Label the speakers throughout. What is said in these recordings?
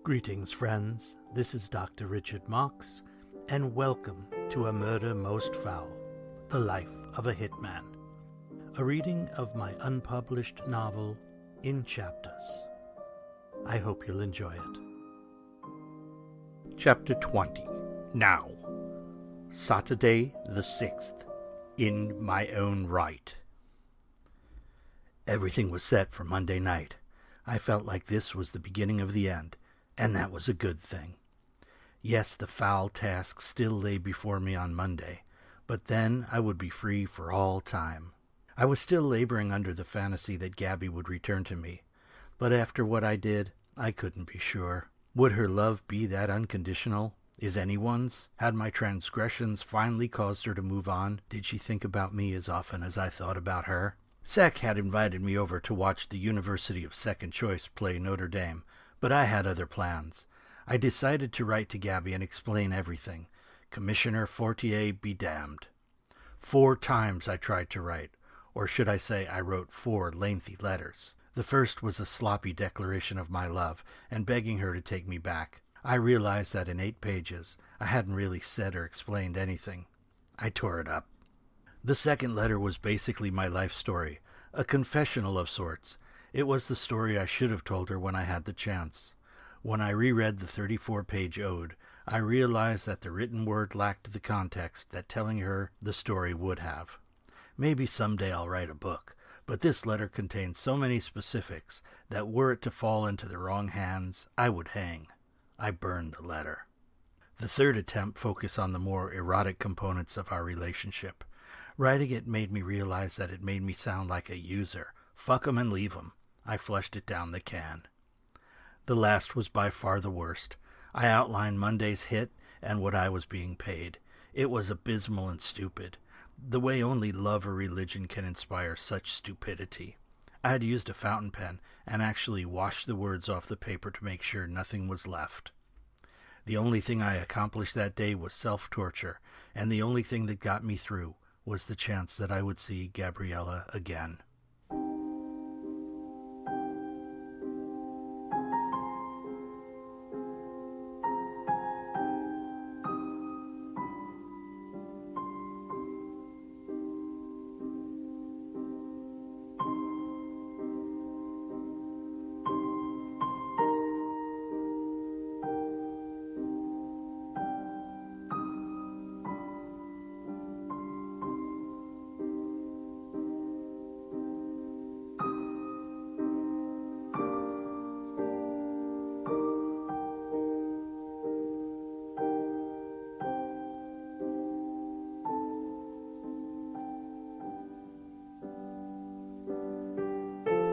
Speaker 1: Greetings, friends. This is Dr. Richard Marks, and welcome to A Murder Most Foul, The Life of a Hitman, a reading of my unpublished novel in chapters. I hope you'll enjoy it. Chapter 20. Now. Saturday the 6th. In my own right. Everything was set for Monday night. I felt like this was the beginning of the end, and that was a good thing. Yes, the foul task still lay before me on Monday, but then I would be free for all time. I was still laboring under the fantasy that Gabby would return to me, but after what I did, I couldn't be sure. Would her love be that unconditional? Is anyone's? Had my transgressions finally caused her to move on? Did she think about me as often as I thought about her? Sec had invited me over to watch the University of Second Choice play Notre Dame, but I had other plans. I decided to write to Gabby and explain everything. Commissioner Fortier be damned. 4 times I tried to write, or should I say I wrote 4 lengthy letters. The first was a sloppy declaration of my love and begging her to take me back. I realized that in 8 pages I hadn't really said or explained anything. I tore it up. The second letter was basically my life story, a confessional of sorts. It was the story I should have told her when I had the chance. When I reread the 34-page ode, I realized that the written word lacked the context that telling her the story would have. Maybe someday I'll write a book, but this letter contained so many specifics that were it to fall into the wrong hands, I would hang. I burned the letter. The third attempt focused on the more erotic components of our relationship. Writing it made me realize that it made me sound like a user. Fuck 'em and leave 'em. I flushed it down the can. The last was by far the worst. I outlined Monday's hit and what I was being paid. It was abysmal and stupid, the way only love or religion can inspire such stupidity. I had used a fountain pen and actually washed the words off the paper to make sure nothing was left. The only thing I accomplished that day was self-torture, and the only thing that got me through was the chance that I would see Gabriella again.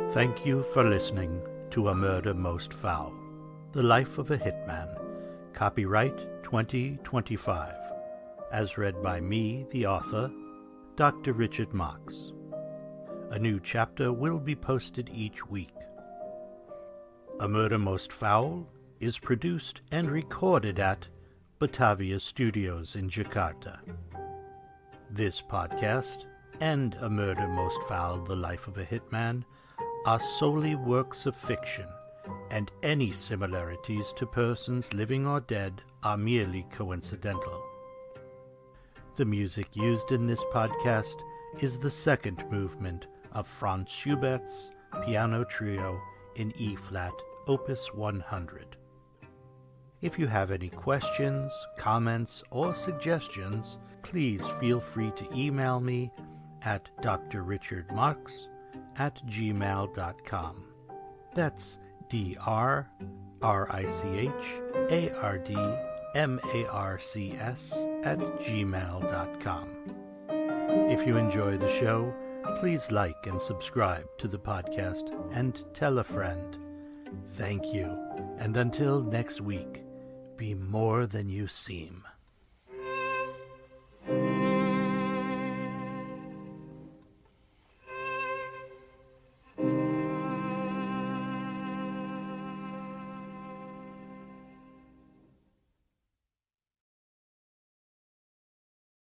Speaker 1: Thank you for listening to A Murder Most Foul, The Life of a Hitman, copyright 2025, as read by me, the author, Dr. Richard Marks. A new chapter will be posted each week. A Murder Most Foul is produced and recorded at Batavia Studios in Jakarta. This podcast and A Murder Most Foul, The Life of a Hitman are solely works of fiction, and any similarities to persons living or dead are merely coincidental. The music used in this podcast is the second movement of Franz Schubert's Piano Trio in E-flat, Opus 100. If you have any questions, comments, or suggestions, please feel free to email me at drrichardmarks@gmail.com. That's drrichardmarcs@gmail.com. If you enjoy the show, please like and subscribe to the podcast and tell a friend. Thank you, and until next week, be more than you seem.